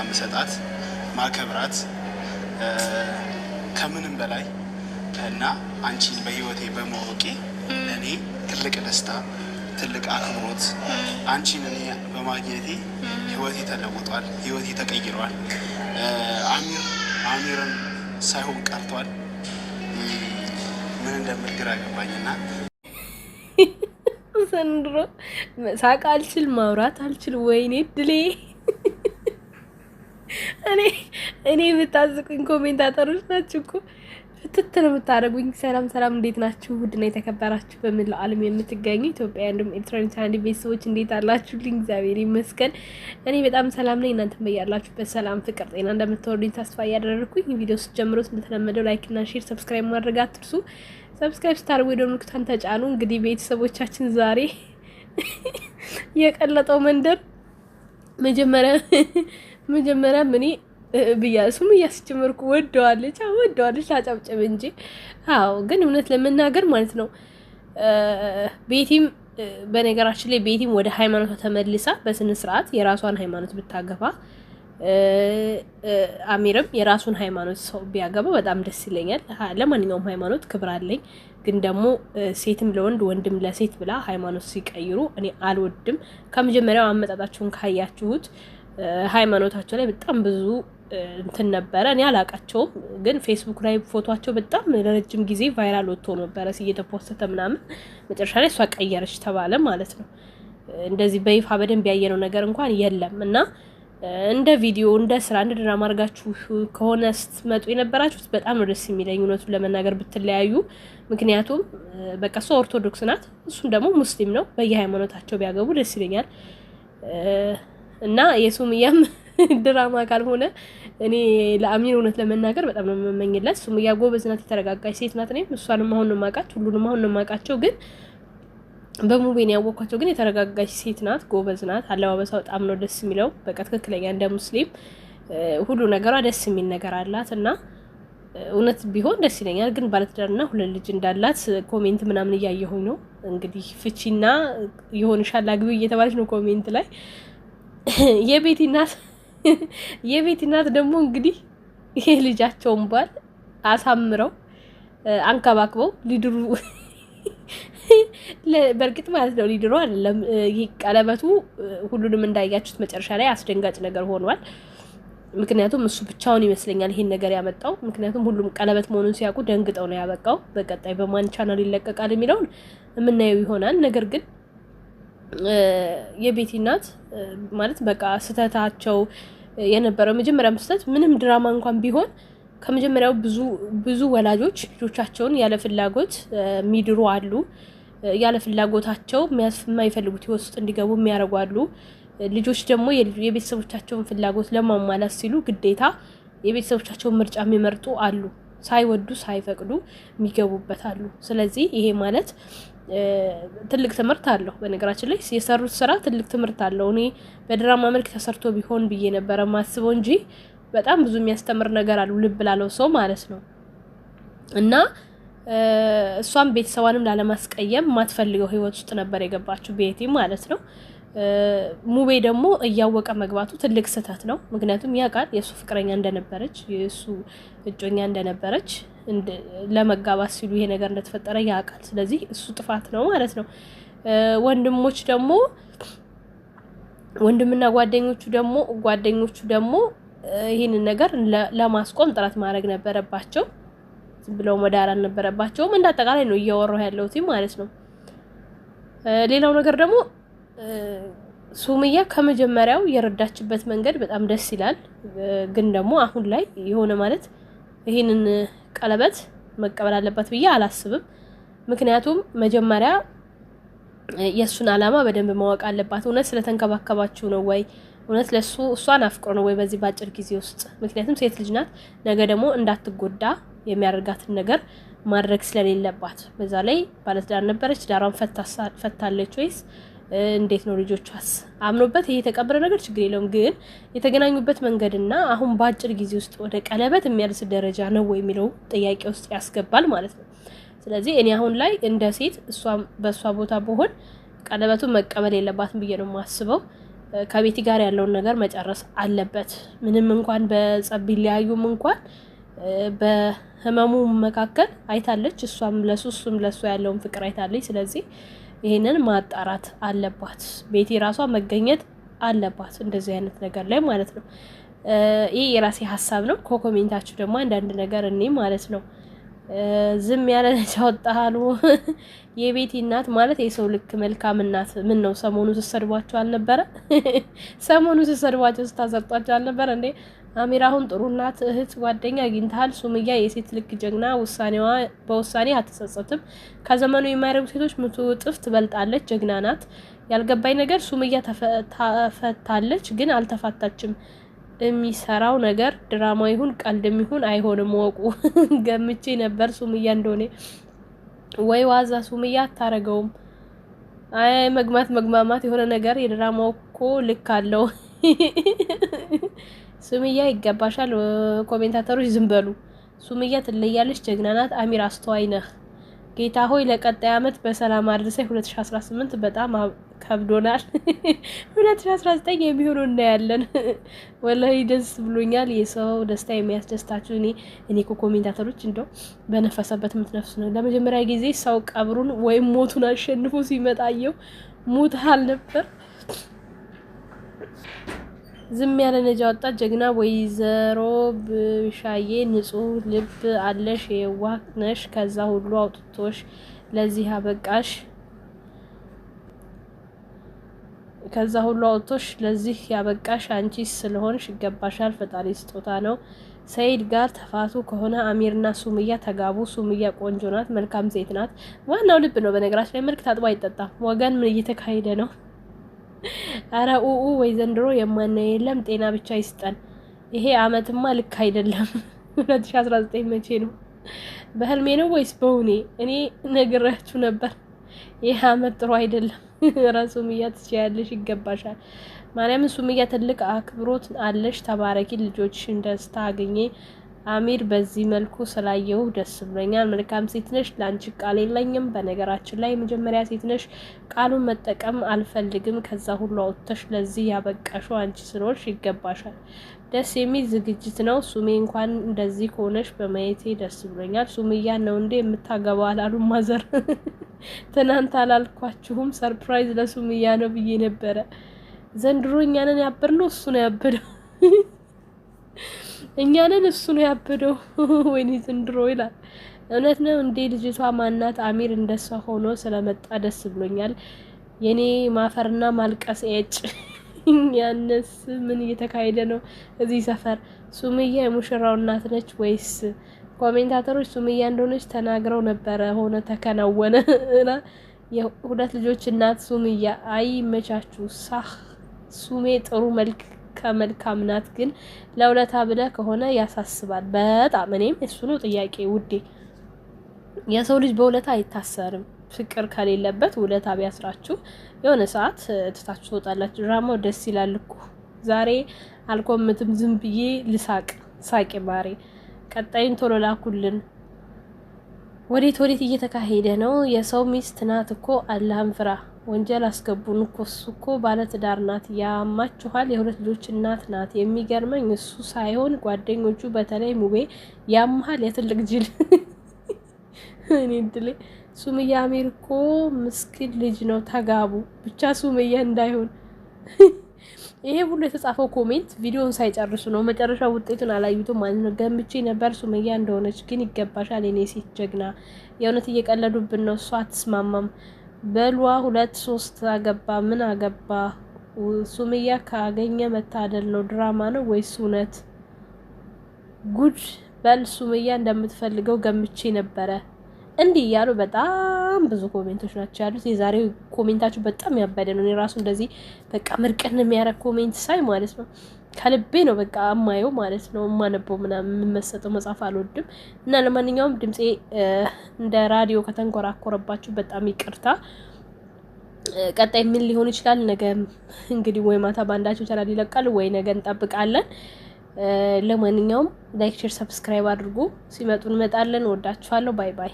መሰጣት ማከብራት ከምንም በላይ እና አንቺን በህይወቴ በማወቄ ለኔ ትልቅ ደስታ ትልቅ አክብሮት አንቺን እኔ በማግኘቴ ህይወቴ ተለውጧል ህይወቴ ተቀይሯል አሚርን ሳይሆን ቀርቷል ምን እንደምትግራ ገባኝና ዘንድሮ ሳቅ አልችል ማውራት አልችል ወይኔ ድሌ እኔ ብታዝቁኝ ኮሜንታተሮች ናችሁ እኮ ፍትትል የምታደርጉኝ ሰላም እንዴት ናችሁ ውድና የተከበራችሁ በመላው ዓለም የምትገኙ ኢትዮጵያውያን እንዲሁም ኤርትራውያን ቻናል ቤተሰቦች እንዴት አላችሁልኝ እግዚአብሔር ይመስገን እኔ በጣም ሰላም ነኝ እናንተም በያላችሁበት ሰላም ፍቅር ጤና እንደምትወዱኝ ተስፋ እያደረኩኝ ቪዲዮ ስትጀምሩት እንደተለመደው ላይክ እና ሼር ሰብስክራይብ ማድረግ አትርሱ ሰብስክራይብ ስታደርጉ ደግሞ ምልክቱን ተጫኑ እንግዲህ ቤተሰቦቻችን ዛሬ የቀለጠው መንደር መጀመሪያ ምን ብያሱም ያስጀመርኩ ወደዋለች አጫብጨብ እንጂ አዎ ግን እውነት ለመናገር ማለት ነው ቤቲም በነገራችን ላይ ቤቲም ወደ ሃይማኖቷ ተመልሳ በስነ ስርዓት የራሷን ሃይማኖት ብታገባ አሚርም የራሱን ሃይማኖት ሰው ቢያገባ በጣም ደስ ይለኛል ለማንኛውም ሃይማኖት ክብር አለኝ ግን ደግሞ ሴትም ለወንድ ወንድም ለሴት ብላ ሃይማኖት ሲቀይሩ እኔ አልወድም ከመጀመሪያው አመጣጣቸውን ካያችሁት ሃይማኖታቸው ላይ በጣም ብዙ እንትን ነበር እኔ አላቃቸውም ግን ፌስቡክ ላይ ፎቶአቸው በጣም ለረጅም ጊዜ ቫይራል ወጥቶ ነበር እየተፖስተ ምናምን መጨረሻ ላይ እሷ ቀየረች ተባለ ማለት ነው እንደዚህ በይፋ በደንብ ያየነው ነገር እንኳን የለም እና እንደ ቪዲዮ እንደ ስራ እንደ ድራማ አድርጋችሁ ከሆነ ስትመጡ የነበራችሁት በጣም ነው ደስ የሚለኝ እውነቱን ለመናገር ብትለያዩ ምክንያቱም በቃ እሷ ኦርቶዶክስ ናት እሱም ደግሞ ሙስሊም ነው በየሃይማኖታቸው ቢያገቡ ደስ ይለኛል እና የሱምያም ድራማ ካልሆነ እኔ ለአሚር እውነት ለመናገር በጣም ነው የምመኝላት ሱምያ ጎበዝ ናት የተረጋጋች ሴት ናት እኔም እሷንም አሁን ነው የማውቃት ሁሉንም አሁን ነው የማውቃቸው ግን በሙቤን ያወኳቸው ግን የተረጋጋች ሴት ናት ጎበዝ ናት አለባበሷ በጣም ነው ደስ የሚለው በቃ ትክክለኛ እንደ ሙስሊም ሁሉ ነገሯ ደስ የሚል ነገር አላት እና እውነት ቢሆን ደስ ይለኛል ግን ባለትዳርና ሁለት ልጅ እንዳላት ኮሜንት ምናምን እያየሁኝ ነው እንግዲህ ፍቺና ይሆንሻል አግቢው እየተባለች ነው ኮሜንት ላይ የቤቲ እናት ደግሞ እንግዲህ ይሄ ልጃቸውን ባል አሳምረው አንከባክበው ሊድሩ በርግጥ ማለት ነው ሊድሩ አይደለም ቀለበቱ ሁሉንም እንዳያችሁት መጨረሻ ላይ አስደንጋጭ ነገር ሆኗል ምክንያቱም እሱ ብቻውን ይመስለኛል ይሄን ነገር ያመጣው ምክንያቱም ሁሉም ቀለበት መሆኑን ሲያውቁ ደንግጠው ነው ያበቃው በቀጣይ በማን ቻናል ይለቀቃል የሚለውን የምናየው ይሆናል ነገር ግን የቤቲ እናት ማለት በቃ ስተታቸው የነበረው መጀመሪያ መስጠት ምንም ድራማ እንኳን ቢሆን ከመጀመሪያው ብዙ ወላጆች ልጆቻቸውን ያለ ፍላጎት ሚድሩ አሉ ያለ ፍላጎታቸው የማይፈልጉት ውስጥ እንዲገቡ የሚያረጋሉ ልጆች ደግሞ የቤተሰቦቻቸውን ፍላጎት ለማሟላት ሲሉ ግዴታ የቤተሰቦቻቸውን ምርጫ የሚመርጡ አሉ ሳይወዱ ሳይፈቅዱ የሚገቡበት አሉ ስለዚህ ይሄ ማለት ትልቅ ትምህርት አለው በነገራችን ላይ የሰሩት ስራ ትልቅ ትምህርት አለው እኔ በድራማ መልክ ተሰርቶ ቢሆን ብዬ ነበር ማስበው እንጂ በጣም ብዙ የሚያስተምር ነገር አለው ልብ ላለው ሰው ማለት ነው እና እሷም ቤተሰቧንም ላለማስቀየም ማትፈልገው ህይወት ውስጥ ነበር የገባችው ቤቲ ማለት ነው ሙቤ ደግሞ እያወቀ መግባቱ ትልቅ ስህተት ነው ምክንያቱም ያቃል የሱ ፍቅረኛ እንደነበረች የሱ እጮኛ እንደነበረች ለመጋባት ሲሉ ይሄ ነገር እንደተፈጠረ ያቃል ስለዚህ እሱ ጥፋት ነው ማለት ነው ወንድምና ጓደኞቹ ደግሞ ይሄን ነገር ለማስቆም ጥረት ማድረግ ነበረባቸው ብለው መዳር አልነበረባቸውም እንዳጠቃላይ ነው እያወራው ያለው ማለት ነው ሌላው ነገር ደግሞ ሱምያ ከመጀመሪያው የረዳችበት መንገድ በጣም ደስ ይላል ግን ደግሞ አሁን ላይ የሆነ ማለት ይሄንን ቀለበት መቀበል አለባት ብዬ አላስብም ምክንያቱም መጀመሪያ የሱን አላማ በደንብ ማወቅ አለባት እውነት ስለተንከባከባችሁ ነው ወይ እውነት ለሱ እሷን አፍቅሮ ነው ወይ በዚህ ባጭር ጊዜ ውስጥ ምክንያቱም ሴት ልጅ ናት ነገ ደግሞ እንዳትጎዳ የሚያደርጋትን ነገር ማድረግ ስለሌለባት በዛ ላይ ባለትዳር ነበረች ዳራን ፈታለች ወይስ እንዴት ነው ልጆቿስ አምኖበት ይሄ ተቀበረ ነገር ችግር የለውም ግን የተገናኙበት መንገድና አሁን ባጭር ጊዜ ውስጥ ወደ ቀለበት የሚያርስ ደረጃ ነው ወይ የሚለው ጥያቄ ውስጥ ያስገባል ማለት ነው ስለዚህ እኔ አሁን ላይ እንደ ሴት እሷም በሷ ቦታ በሆን ቀለበቱን መቀበል የለባትም ብዬ ነው ማስበው ከቤቲ ጋር ያለውን ነገር መጨረስ አለበት። ምንም እንኳን በጸብ ቢለያዩም እንኳን በህመሙ መካከል አይታለች። እሷም ለሱም ለሱ ያለውን ፍቅር አይታለች። ስለዚህ ይሄንን ማጣራት አለባት። ቤቲ ራሷ መገኘት አለባት እንደዚህ አይነት ነገር ላይ ማለት ነው። ይሄ የራሴ ሀሳብ ነው። ኮሜንታችሁ ደግሞ አንዳንድ ነገር እኔ ማለት ነው ዝም ያለ ነች አወጣሉ። የቤቲ እናት ማለት የሰው ልክ መልካም እናት ምን ነው ሰሞኑ ተሰድቧቸው አልነበረ? ሰሞኑ ተሰድቧቸው ስታዘጧቸው አልነበረ እንዴ? አሚር አሁን ጥሩ እናት እህት ጓደኛ አግኝተሃል። ሱምያ የሴት ልክ ጀግና፣ በውሳኔ አትጸጸትም። ከዘመኑ የማይረጉ ሴቶች ምቱ እጥፍ ትበልጣለች። ጀግና ናት። ያልገባኝ ነገር ሱምያ ተፈታለች ግን አልተፋታችም። የሚሰራው ነገር ድራማ ይሁን ቀልድም ይሁን አይሆንም ወቁ። ገምቼ ነበር ሱምያ እንደሆነ ወይ ዋዛ። ሱምያ አታረገውም። አይ መግማማት የሆነ ነገር የድራማው እኮ ልክ አለው። ሱምያ ይገባሻል። ኮሜንታተሮች ዝም በሉ። ሱምያ ትለያለች፣ ጀግና ናት። አሚር አስተዋይ ነህ። ጌታ ሆይ ለቀጣይ አመት በሰላም አድርሰኝ። 2018 በጣም ከብዶናል። 2019 የሚሆነው እናያለን። ወላሂ ደስ ብሎኛል። የሰው ደስታ የሚያስደስታችሁ እኔ ኮሜንታተሮች እንደው በነፈሰበት የምትነፍሱ ነው። ለመጀመሪያ ጊዜ ሰው ቀብሩን ወይም ሞቱን አሸንፎ ሲመጣየው ሙታል ነበር። ዝም ያለ ነጃ ወጣት ጀግና ወይዘሮ ብሻዬ ንጹህ ልብ አለሽ፣ የዋህ ነሽ። ከዛ ሁሉ አውጥቶሽ ለዚህ አበቃሽ። ያበቃሽ አንቺ ስለሆንሽ ይገባሻል። ፈጣሪ ስጦታ ነው። ሰይድ ጋር ተፋቱ ከሆነ አሚርና ሱምያ ተጋቡ። ሱምያ ቆንጆ ናት፣ መልካም ሴት ናት። ዋናው ልብ ነው። በነገራችን ላይ መልክ ታጥቦ አይጠጣም። ወገን ምን እየተካሄደ ነው? አረ ወይ ዘንድሮ የማናየ የለም። ጤና ብቻ ይስጠን። ይሄ አመትማ ልክ አይደለም። 2019 መቼ ነው? በህልሜ ነው ወይስ በውኔ? እኔ ነግራችሁ ነበር። ይሄ አመት ጥሩ አይደለም። ሱምያ ትችያለሽ፣ ይገባሻል። ማርያም ሱምያ ትልቅ አክብሮት አለሽ። ተባረኪ። ልጆችሽን ደስታ አገኘ። አሚር በዚህ መልኩ ስላየው ደስ ብሎኛል። መልካም ሴት ነሽ። ላንቺ ቃል የለኝም። በነገራችን ላይ መጀመሪያ ሴት ነሽ። ቃሉን መጠቀም አልፈልግም። ከዛ ሁሉ አውጥተሽ ለዚህ ያበቃሽው አንቺ ስለሆንሽ ይገባሻል። ደስ የሚል ዝግጅት ነው። ሱሜ እንኳን እንደዚህ ከሆነሽ በማየቴ ደስ ብሎኛል። ሱምያ ነው እንዴ የምታገባው አላሉ ማዘር። ትናንት አላልኳችሁም? ሰርፕራይዝ ለሱምያ ነው ብዬ ነበረ። ዘንድሮ እኛንን ያበድነው እሱ ነው ያበደው። እኛንን እሱ ነው ያበደው። ወይኔ ዘንድሮ ይላል። እውነት ነው እንዴ? ልጅቷ ማናት? አሚር እንደሷ ሆኖ ስለመጣ ደስ ብሎኛል። የኔ ማፈርና ማልቀስ እጭ ያነስ ምን እየተካሄደ ነው እዚህ ሰፈር? ሱምያ የሙሽራው እናት ነች ወይስ? ኮሜንታተሮች ሱምያ እንደሆነች ተናግረው ነበረ። ሆነ ተከናወነ። የሁለት ልጆች እናት ሱምያ። አይ መቻችሁ ሳህ ሱሜ ጥሩ መልክ ከመልካም ናት፣ ግን ለውለታ ብለ ከሆነ ያሳስባል በጣም። እኔም እሱ ነው ጥያቄ ውዴ። የሰው ልጅ በውለታ አይታሰርም። ፍቅር ከሌለበት ውለታ ቢያስራችሁ የሆነ ሰዓት ትታችሁ ትወጣላችሁ። ድራማው ደስ ይላል እኮ። ዛሬ አልኮምትም፣ ዝም ብዬ ሳቂ ባሬ። ቀጣይን ቶሎ ላኩልን። ወዴት እየተካሄደ ነው? የሰው ሚስት ናት እኮ አላህን ፍራ። ወንጀል አስገቡን እኮ። እሱ እኮ ባለ ትዳር ናት። ያማችኋል። የሁለት ልጆች እናት ናት። የሚገርመኝ እሱ ሳይሆን ጓደኞቹ፣ በተለይ ሙቤ ያማሃል። የትልቅ ጅል እኔ እንትሌ ሱምያ አሚር እኮ ምስኪን ልጅ ነው። ተጋቡ ብቻ ሱምያ እንዳይሆን። ይሄ ሁሉ የተጻፈው ኮሜንት ቪዲዮን ሳይጨርሱ ነው። መጨረሻ ውጤቱን አላዩትም ማለት ነው። ገምቼ ነበር ሱምያ እንደሆነች፣ ግን ይገባሻል የኔ ሴት ጀግና። የእውነት እየቀለዱብን ነው። እሷ አትስማማም። በሏ 2-3 አገባ። ምን አገባ? ሱምያ ካገኘ መታደል ነው። ድራማ ነው ወይስ እውነት? ጉድ በል። ሱምያ እንደምትፈልገው ገምቼ ነበረ። እንዲህ ያሉ በጣም ብዙ ኮሜንቶች ናቸው ያሉት። የዛሬው ኮሜንታችሁ በጣም ያበደ ነው። እኔ ራሱ እንደዚህ በቃ ምርቅን የሚያረግ ኮሜንት ሳይ ማለት ነው ከልቤ ነው በቃ አማየው ማለት ነው። ማነበው ምናምን የምመሰጠው መጽሐፍ አልወድም። እና ለማንኛውም ድምጼ እንደ ራዲዮ ከተንኮራኮረባችሁ በጣም ይቅርታ። ቀጣይ ምን ሊሆን ይችላል? ነገ እንግዲህ ወይ ማታ ባንዳችሁ ቻናል ይለቃል ወይ ነገ እንጠብቃለን። ለማንኛውም ላይክ፣ ሼር፣ ሰብስክራይብ አድርጉ። ሲመጡ እንመጣለን። ወዳችኋለሁ። ባይ ባይ።